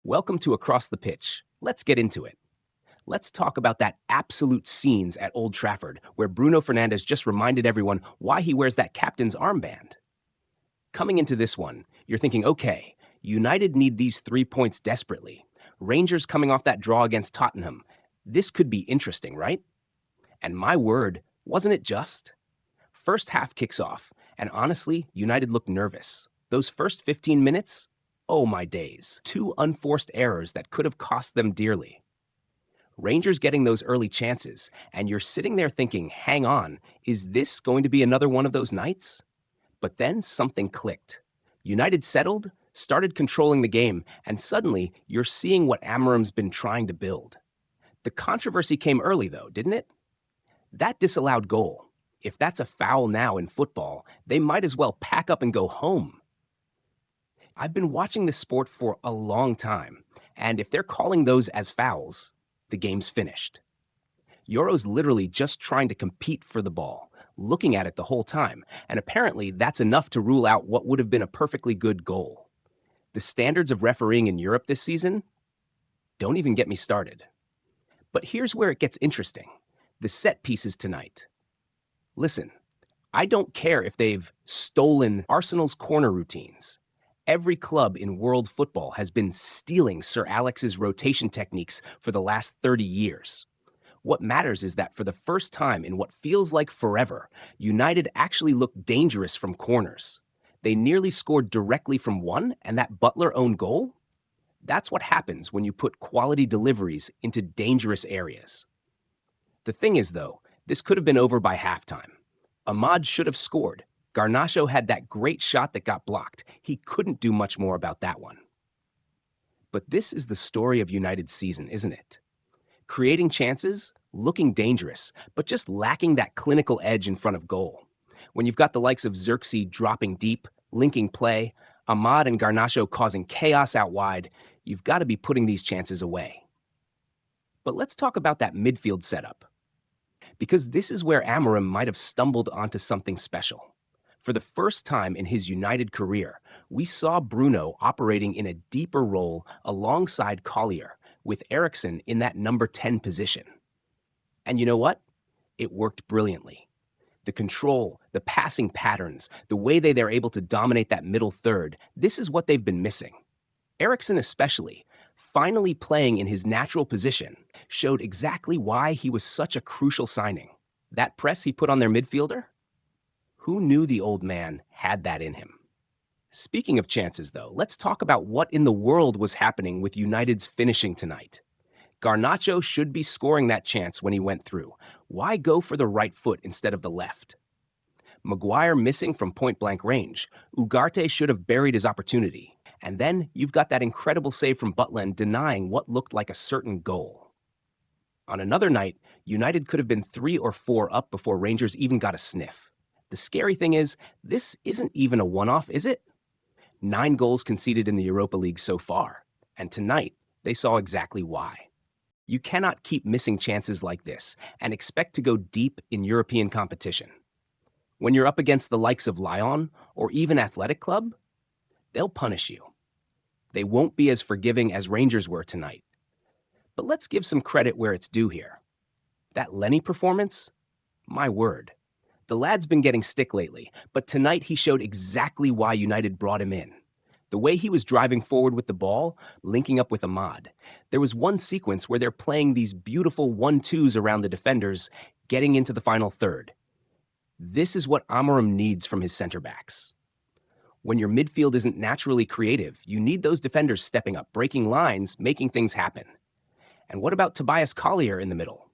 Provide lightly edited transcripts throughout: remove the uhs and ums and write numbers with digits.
Welcome to Across the Pitch. Let's get into it. Let's talk about that absolute scenes at Old Trafford where Bruno Fernandes just reminded everyone why he wears that captain's armband. Coming into this one, you're thinking, okay, United need these 3 points desperately. Rangers coming off that draw against Tottenham. This could be interesting, right? And my word, wasn't it just? First half kicks off, and honestly, United looked nervous. Those first 15 minutes? Oh my days. Two unforced errors that could have cost them dearly. Rangers getting those early chances, and you're sitting there thinking, hang on, is this going to be another one of those nights? But then something clicked. United settled, started controlling the game, and suddenly you're seeing what Amorim's been trying to build. The controversy came early, though, didn't it? That disallowed goal. If that's a foul now in football, they might as well pack up and go home. I've been watching this sport for a long time, and if they're calling those as fouls, the game's finished. Euro's literally just trying to compete for the ball, looking at it the whole time, and apparently that's enough to rule out what would have been a perfectly good goal. The standards of refereeing in Europe this season? Don't even get me started. But here's where it gets interesting. The set pieces tonight. Listen, I don't care if they've stolen Arsenal's corner routines. Every club in world football has been stealing Sir Alex's rotation techniques for the last 30 years. What matters is that for the first time in what feels like forever, United actually looked dangerous from corners. They nearly scored directly from one, and that Butler-owned goal? That's what happens when you put quality deliveries into dangerous areas. The thing is, though, this could have been over by halftime. Ahmad should have scored. Garnacho had that great shot that got blocked. He couldn't do much more about that one. But this is the story of United's season, isn't it? Creating chances, looking dangerous, but just lacking that clinical edge in front of goal. When you've got the likes of Xerxes dropping deep, linking play, Ahmad and Garnacho causing chaos out wide, you've got to be putting these chances away. But let's talk about that midfield setup. Because this is where Amorim might have stumbled onto something special. For the first time in his United career, we saw Bruno operating in a deeper role alongside Collier, with Eriksen in that number 10 position. And you know what? It worked brilliantly. The control, the passing patterns, the way they're able to dominate that middle third, this is what they've been missing. Eriksen especially, finally playing in his natural position, showed exactly why he was such a crucial signing. That press he put on their midfielder? Who knew the old man had that in him? Speaking of chances, though, let's talk about what in the world was happening with United's finishing tonight. Garnacho should be scoring that chance when he went through. Why go for the right foot instead of the left? Maguire missing from point-blank range. Ugarte should have buried his opportunity. And then you've got that incredible save from Butland denying what looked like a certain goal. On another night, United could have been 3 or 4 up before Rangers even got a sniff. The scary thing is, this isn't even a one-off, is it? 9 goals conceded in the Europa League so far, and tonight they saw exactly why. You cannot keep missing chances like this and expect to go deep in European competition. When you're up against the likes of Lyon or even Athletic Club, they'll punish you. They won't be as forgiving as Rangers were tonight. But let's give some credit where it's due here. That Lenny performance? My word. The lad's been getting stick lately, but tonight he showed exactly why United brought him in. The way he was driving forward with the ball, linking up with Ahmad. There was one sequence where they're playing these beautiful 1-2s around the defenders, getting into the final third. This is what Amorim needs from his center backs. When your midfield isn't naturally creative, you need those defenders stepping up, breaking lines, making things happen. And what about Tobias Collier in the middle?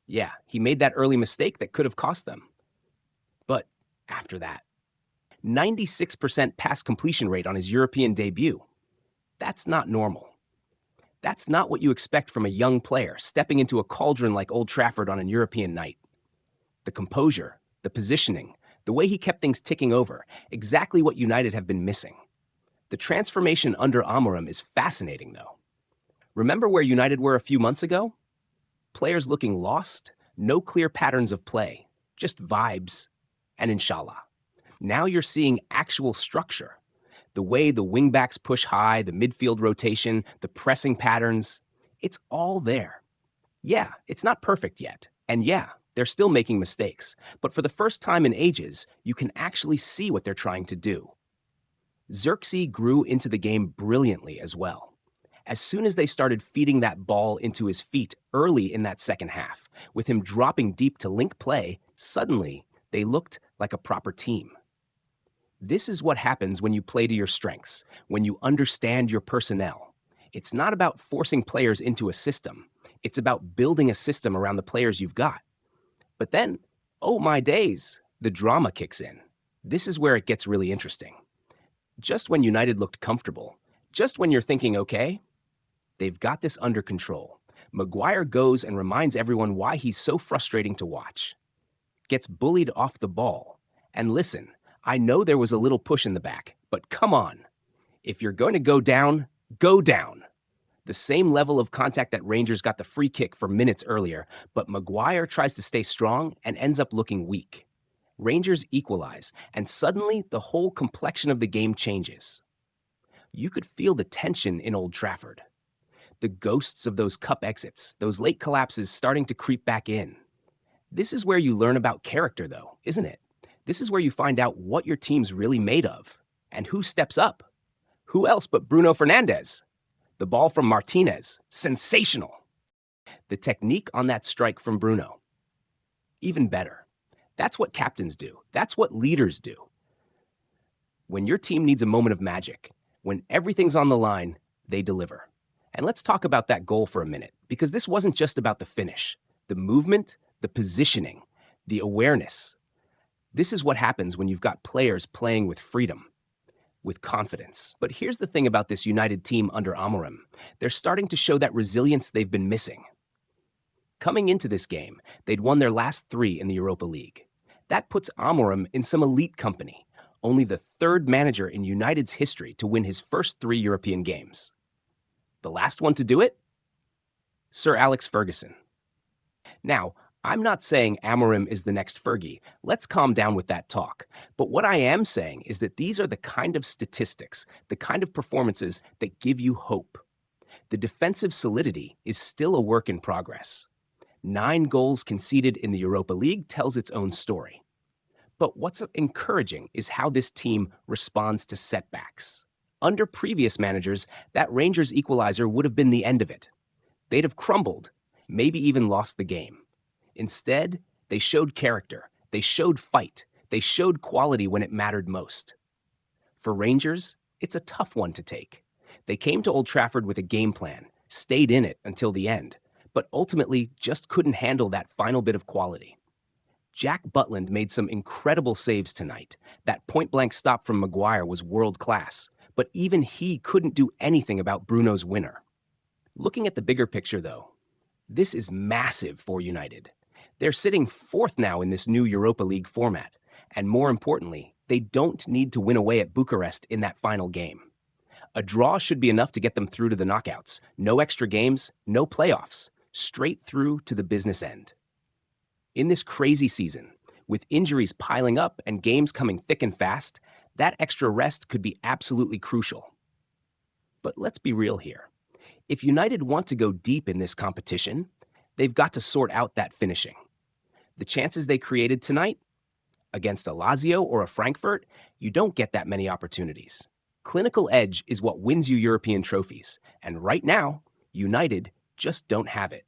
Yeah, he made that early mistake that could have cost them. But after that, 96% pass completion rate on his European debut. That's not normal. That's not what you expect from a young player stepping into a cauldron like Old Trafford on a European night. The composure, the positioning, the way he kept things ticking over, exactly what United have been missing. The transformation under Amorim is fascinating, though. Remember where United were a few months ago? Players looking lost, no clear patterns of play, just vibes, and inshallah. Now you're seeing actual structure. The way the wingbacks push high, the midfield rotation, the pressing patterns, it's all there. Yeah, it's not perfect yet. And yeah, they're still making mistakes. But for the first time in ages, you can actually see what they're trying to do. Xerxes grew into the game brilliantly as well. As soon as they started feeding that ball into his feet early in that second half, with him dropping deep to link play, suddenly they looked like a proper team. This is what happens when you play to your strengths, when you understand your personnel. It's not about forcing players into a system. It's about building a system around the players you've got. But then, oh my days, the drama kicks in. This is where it gets really interesting. Just when United looked comfortable, just when you're thinking, okay, they've got this under control, Maguire goes and reminds everyone why he's so frustrating to watch. Gets bullied off the ball. And listen, I know there was a little push in the back, but come on. If you're going to go down, go down. The same level of contact that Rangers got the free kick for minutes earlier, but Maguire tries to stay strong and ends up looking weak. Rangers equalize, and suddenly the whole complexion of the game changes. You could feel the tension in Old Trafford. The ghosts of those cup exits, those late collapses starting to creep back in. This is where you learn about character, though, isn't it? This is where you find out what your team's really made of and who steps up. Who else but Bruno Fernandes? The ball from Martinez, sensational. The technique on that strike from Bruno, even better. That's what captains do. That's what leaders do. When your team needs a moment of magic, when everything's on the line, they deliver. And let's talk about that goal for a minute, because this wasn't just about the finish, the movement, the positioning, the awareness. This is what happens when you've got players playing with freedom, with confidence. But here's the thing about this United team under Amorim. They're starting to show that resilience they've been missing. Coming into this game, they'd won their last 3 in the Europa League. That puts Amorim in some elite company, only the 3rd manager in United's history to win his first 3 European games. The last one to do it? Sir Alex Ferguson. Now, I'm not saying Amorim is the next Fergie. Let's calm down with that talk. But what I am saying is that these are the kind of statistics, the kind of performances that give you hope. The defensive solidity is still a work in progress. 9 goals conceded in the Europa League tells its own story. But what's encouraging is how this team responds to setbacks. Under previous managers, that Rangers equalizer would have been the end of it. They'd have crumbled, maybe even lost the game. Instead, they showed character, they showed fight, they showed quality when it mattered most. For Rangers, it's a tough one to take. They came to Old Trafford with a game plan, stayed in it until the end, but ultimately just couldn't handle that final bit of quality. Jack Butland made some incredible saves tonight. That point-blank stop from Maguire was world-class, but even he couldn't do anything about Bruno's winner. Looking at the bigger picture, though, this is massive for United. They're sitting 4th now in this new Europa League format, and more importantly, they don't need to win away at Bucharest in that final game. A draw should be enough to get them through to the knockouts. No extra games, no playoffs, straight through to the business end. In this crazy season, with injuries piling up and games coming thick and fast, that extra rest could be absolutely crucial. But let's be real here. If United want to go deep in this competition, they've got to sort out that finishing. The chances they created tonight, against a Lazio or a Frankfurt, you don't get that many opportunities. Clinical edge is what wins you European trophies, and right now, United just don't have it.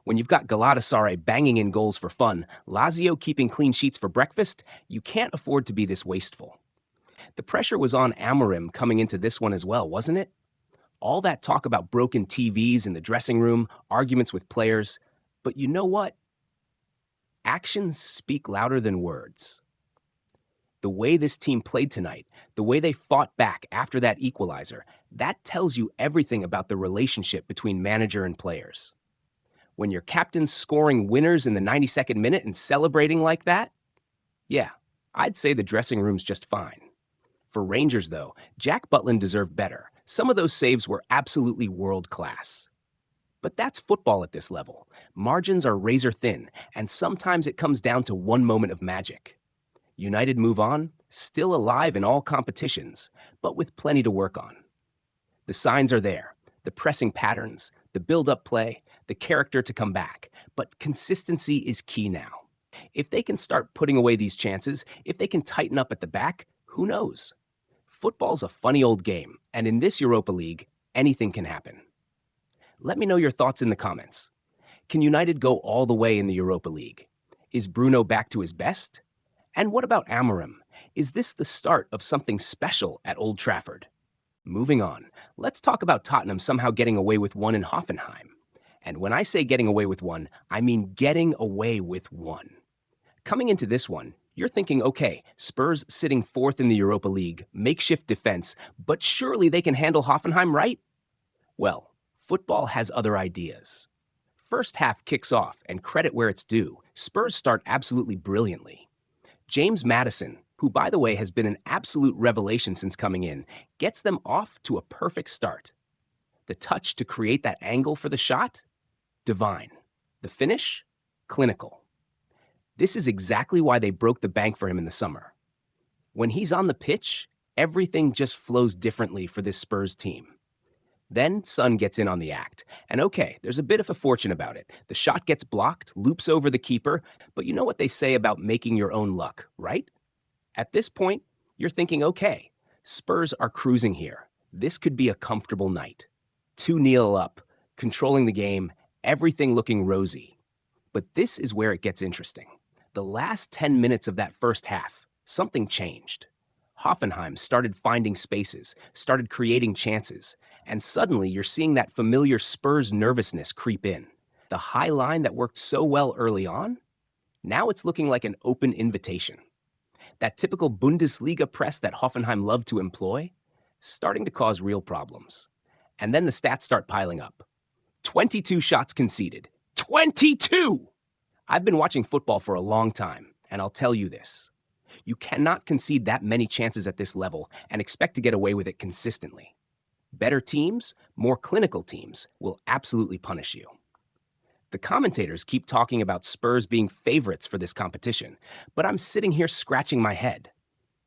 When you've got Galatasaray banging in goals for fun, Lazio keeping clean sheets for breakfast, you can't afford to be this wasteful. The pressure was on Amorim coming into this one as well, wasn't it? All that talk about broken TVs in the dressing room, arguments with players. But you know what? Actions speak louder than words. The way this team played tonight, the way they fought back after that equalizer, that tells you everything about the relationship between manager and players. When your captain's scoring winners in the 92nd minute and celebrating like that, yeah, I'd say the dressing room's just fine. For Rangers, though, Jack Butland deserved better. Some of those saves were absolutely world-class. But that's football at this level. Margins are razor thin, and sometimes it comes down to one moment of magic. United move on, Still alive in all competitions, but with plenty to work on. The signs are there, the pressing patterns, the build-up play, the character to come back. But consistency is key now. If they can start putting away these chances, if they can tighten up at the back, who knows? Football's a funny old game, and in this Europa League, anything can happen. Let me know your thoughts in the comments. Can United go all the way in the Europa League? Is Bruno back to his best? And what about Amorim? Is this the start of something special at Old Trafford? Moving on, let's talk about Tottenham somehow getting away with one in Hoffenheim. And when I say getting away with one, I mean getting away with one. Coming into this one, you're thinking, okay, Spurs sitting fourth in the Europa League, makeshift defense, but surely they can handle Hoffenheim, right? Well, football has other ideas. First half kicks off, and credit where it's due, Spurs start absolutely brilliantly. James Madison, who by the way has been an absolute revelation since coming in, gets them off to a perfect start. The touch to create that angle for the shot? Divine. The finish? Clinical. This is exactly why they broke the bank for him in the summer. When he's on the pitch, everything just flows differently for this Spurs team. Then Son gets in on the act. And okay, there's a bit of a fortune about it. The shot gets blocked, loops over the keeper, but you know what they say about making your own luck, right? At this point, you're thinking, okay, Spurs are cruising here. This could be a comfortable night. 2-0 up, controlling the game, everything looking rosy. But this is where it gets interesting. The last 10 minutes of that first half, something changed. Hoffenheim started finding spaces, started creating chances, and suddenly you're seeing that familiar Spurs nervousness creep in. The high line that worked so well early on, now it's looking like an open invitation. That typical Bundesliga press that Hoffenheim loved to employ, starting to cause real problems. And then the stats start piling up. 22 shots conceded. 22! I've been watching football for a long time, and I'll tell you this. You cannot concede that many chances at this level and expect to get away with it consistently. Better teams, more clinical teams, will absolutely punish you. The commentators keep talking about Spurs being favorites for this competition, but I'm sitting here scratching my head.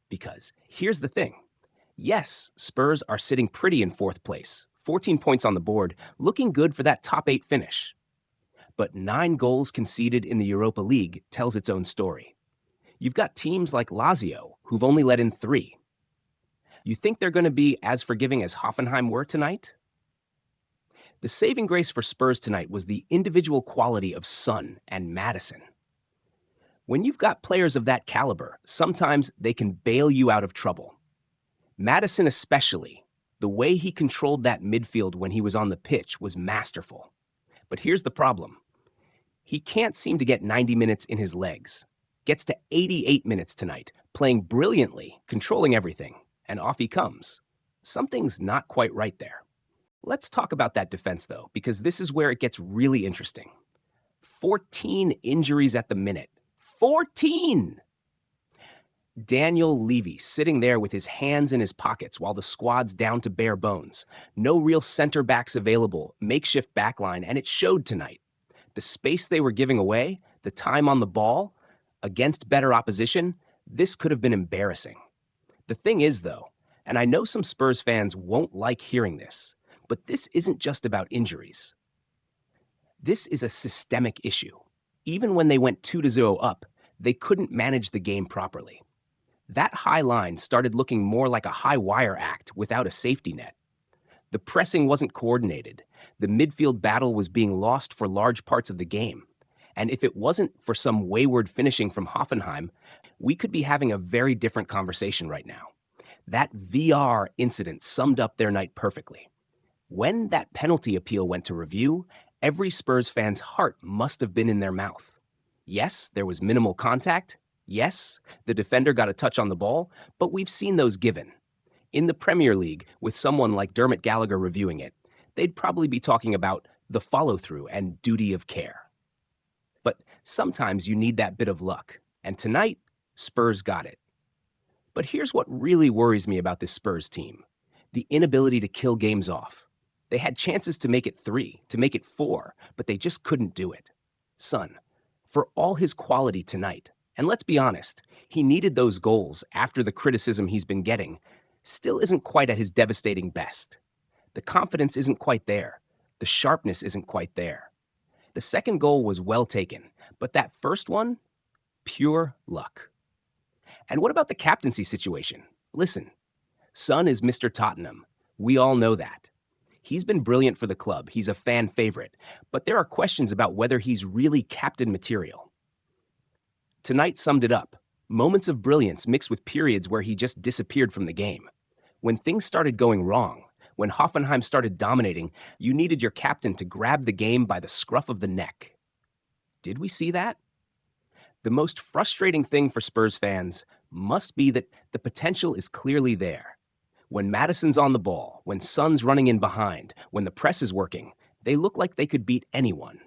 Because here's the thing. Yes, Spurs are sitting pretty in fourth place, 14 points on the board, looking good for that top 8 finish. But 9 goals conceded in the Europa League tells its own story. You've got teams like Lazio, who've only let in 3. You think they're going to be as forgiving as Hoffenheim were tonight? The saving grace for Spurs tonight was the individual quality of Son and Madison. When you've got players of that caliber, sometimes they can bail you out of trouble. Madison especially, the way he controlled that midfield when he was on the pitch was masterful. But here's the problem. He can't seem to get 90 minutes in his legs. Gets to 88 minutes tonight, playing brilliantly, controlling everything, and off he comes. Something's not quite right there. Let's talk about that defense, though, because this is where it gets really interesting. 14 injuries at the minute. 14! Daniel Levy sitting there with his hands in his pockets while the squad's down to bare bones. No real center backs available, makeshift backline, and it showed tonight. The space they were giving away, the time on the ball, against better opposition, this could have been embarrassing. The thing is, though, and I know some Spurs fans won't like hearing this, but this isn't just about injuries. This is a systemic issue. Even when they went 2-0 up, they couldn't manage the game properly. That high line started looking more like a high wire act without a safety net. The pressing wasn't coordinated. The midfield battle was being lost for large parts of the game. And if it wasn't for some wayward finishing from Hoffenheim, we could be having a very different conversation right now. That VR incident summed up their night perfectly. When that penalty appeal went to review, every Spurs fan's heart must have been in their mouth. Yes, there was minimal contact. Yes, the defender got a touch on the ball, but we've seen those given. In the Premier League, with someone like Dermot Gallagher reviewing it, they'd probably be talking about the follow-through and duty of care. But sometimes you need that bit of luck, and tonight, Spurs got it. But here's what really worries me about this Spurs team: the inability to kill games off. They had chances to make it 3, to make it 4, but they just couldn't do it. Son, for all his quality tonight, And let's be honest, he needed those goals after the criticism he's been getting still isn't quite at his devastating best. The confidence isn't quite there. The sharpness isn't quite there. The second goal was well taken, but that first one, pure luck. And what about the captaincy situation? Listen, Son is Mr. Tottenham. We all know that. He's been brilliant for the club. He's a fan favorite. But there are questions about whether he's really captain material. Tonight summed it up. Moments of brilliance mixed with periods where he just disappeared from the game. When things started going wrong, when Hoffenheim started dominating, you needed your captain to grab the game by the scruff of the neck. Did we see that? The most frustrating thing for Spurs fans must be that the potential is clearly there. When Madison's on the ball, when Son's running in behind, when the press is working, they look like they could beat anyone.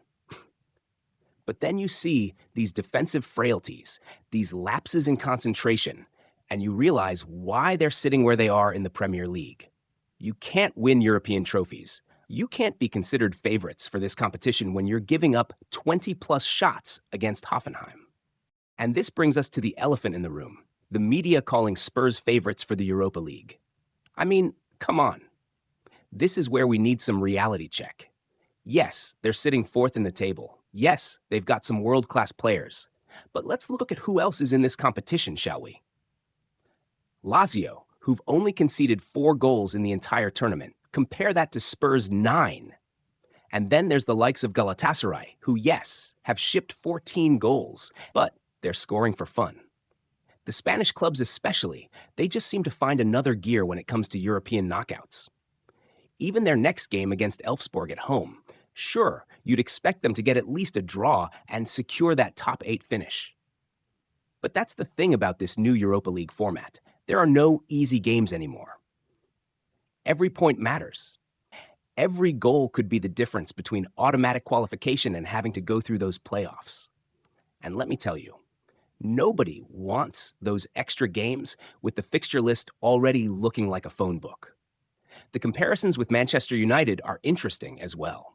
But then you see these defensive frailties, these lapses in concentration, and you realize why they're sitting where they are in the Premier League. You can't win European trophies. You can't be considered favorites for this competition when you're giving up 20-plus shots against Hoffenheim. And this brings us to the elephant in the room, the media calling Spurs favorites for the Europa League. I mean, come on. This is where we need some reality check. Yes, they're sitting fourth in the table. Yes, they've got some world-class players. But let's look at who else is in this competition, shall we? Lazio, who've only conceded 4 goals in the entire tournament. Compare that to Spurs' 9. And then there's the likes of Galatasaray, who, yes, have shipped 14 goals, but they're scoring for fun. The Spanish clubs especially, they just seem to find another gear when it comes to European knockouts. Even their next game against Elfsborg at home, sure, you'd expect them to get at least a draw and secure that top 8 finish. But that's the thing about this new Europa League format. There are no easy games anymore. Every point matters. Every goal could be the difference between automatic qualification and having to go through those playoffs. And let me tell you, nobody wants those extra games with the fixture list already looking like a phone book. The comparisons with Manchester United are interesting as well.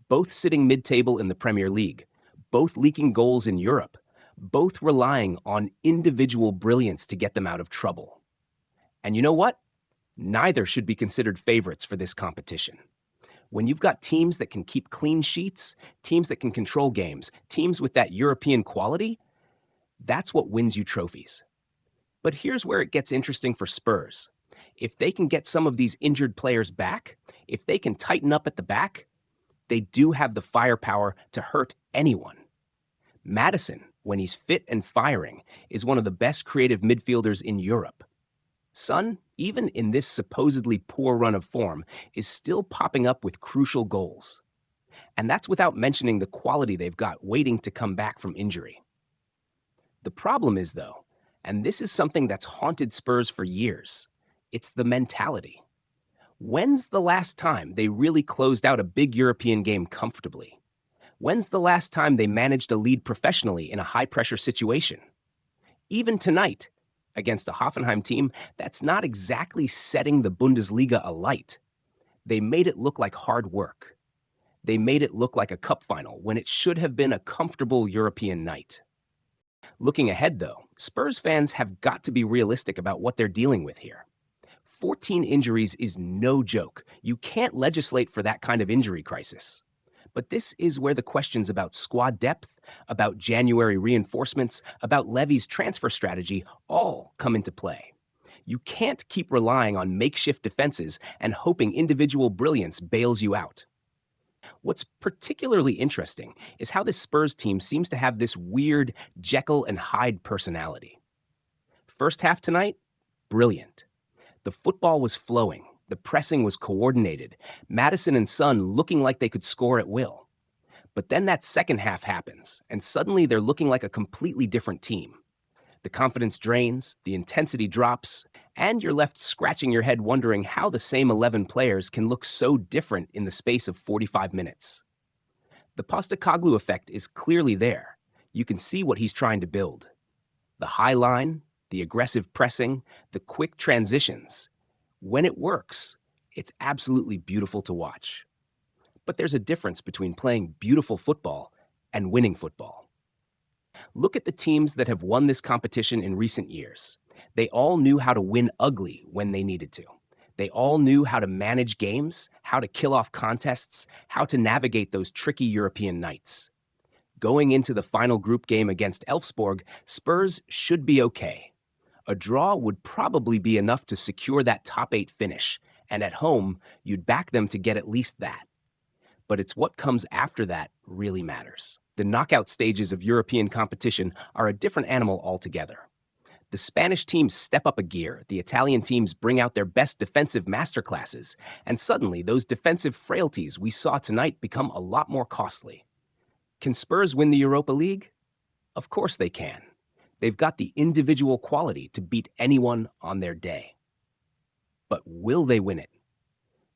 Both sitting mid-table in the Premier League, both leaking goals in Europe, both relying on individual brilliance to get them out of trouble. And you know what? Neither should be considered favorites for this competition. When you've got teams that can keep clean sheets, teams that can control games, teams with that European quality, that's what wins you trophies. But here's where it gets interesting for Spurs. If they can get some of these injured players back, if they can tighten up at the back, they do have the firepower to hurt anyone. Madison, when he's fit and firing, is one of the best creative midfielders in Europe. Son, even in this supposedly poor run of form, is still popping up with crucial goals. And that's without mentioning the quality they've got waiting to come back from injury. The problem is, though, and this is something that's haunted Spurs for years, it's the mentality. When's the last time they really closed out a big European game comfortably? When's the last time they managed a lead professionally in a high-pressure situation? Even tonight, against a Hoffenheim team that's not exactly setting the Bundesliga alight. They made it look like hard work. They made it look like a cup final when it should have been a comfortable European night. Looking ahead, though, Spurs fans have got to be realistic about what they're dealing with here. 14 injuries is no joke. You can't legislate for that kind of injury crisis. But this is where the questions about squad depth, about January reinforcements, about Levy's transfer strategy all come into play. You can't keep relying on makeshift defenses and hoping individual brilliance bails you out. What's particularly interesting is how this Spurs team seems to have this weird Jekyll and Hyde personality. First half tonight, brilliant. The football was flowing. The pressing was coordinated. Madison and Son looking like they could score at will. But then that second half happens, and suddenly they're looking like a completely different team. The confidence drains, the intensity drops, and you're left scratching your head wondering how the same 11 players can look so different in the space of 45 minutes. The Postecoglou effect is clearly there. You can see what he's trying to build. The high line, the aggressive pressing, the quick transitions. When it works, it's absolutely beautiful to watch. But there's a difference between playing beautiful football and winning football. Look at the teams that have won this competition in recent years. They all knew how to win ugly when they needed to. They all knew how to manage games, how to kill off contests, how to navigate those tricky European nights. Going into the final group game against Elfsborg, Spurs should be okay. A draw would probably be enough to secure that top 8 finish, and at home, you'd back them to get at least that. But it's what comes after that really matters. The knockout stages of European competition are a different animal altogether. The Spanish teams step up a gear, the Italian teams bring out their best defensive masterclasses, and suddenly those defensive frailties we saw tonight become a lot more costly. Can Spurs win the Europa League? Of course they can. They've got the individual quality to beat anyone on their day. But will they win it?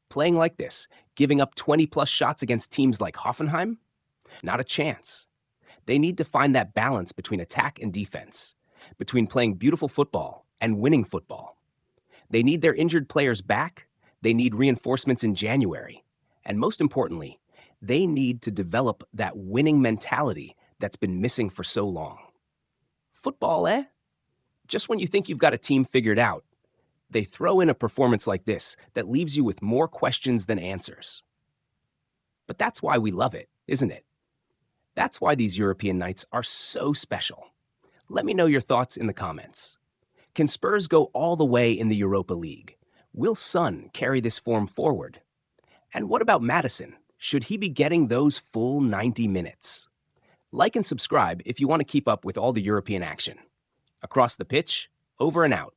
Playing like this, giving up 20-plus shots against teams like Hoffenheim? Not a chance. They need to find that balance between attack and defense, between playing beautiful football and winning football. They need their injured players back, they need reinforcements in January, and most importantly, they need to develop that winning mentality that's been missing for so long. Football, eh? Just when you think you've got a team figured out, they throw in a performance like this that leaves you with more questions than answers. But that's why we love it, isn't it? That's why these European nights are so special. Let me know your thoughts in the comments. Can Spurs go all the way in the Europa League? Will Son carry this form forward? And what about Madison? Should he be getting those full 90 minutes? Like and subscribe if you want to keep up with all the European action. Across the pitch, over and out.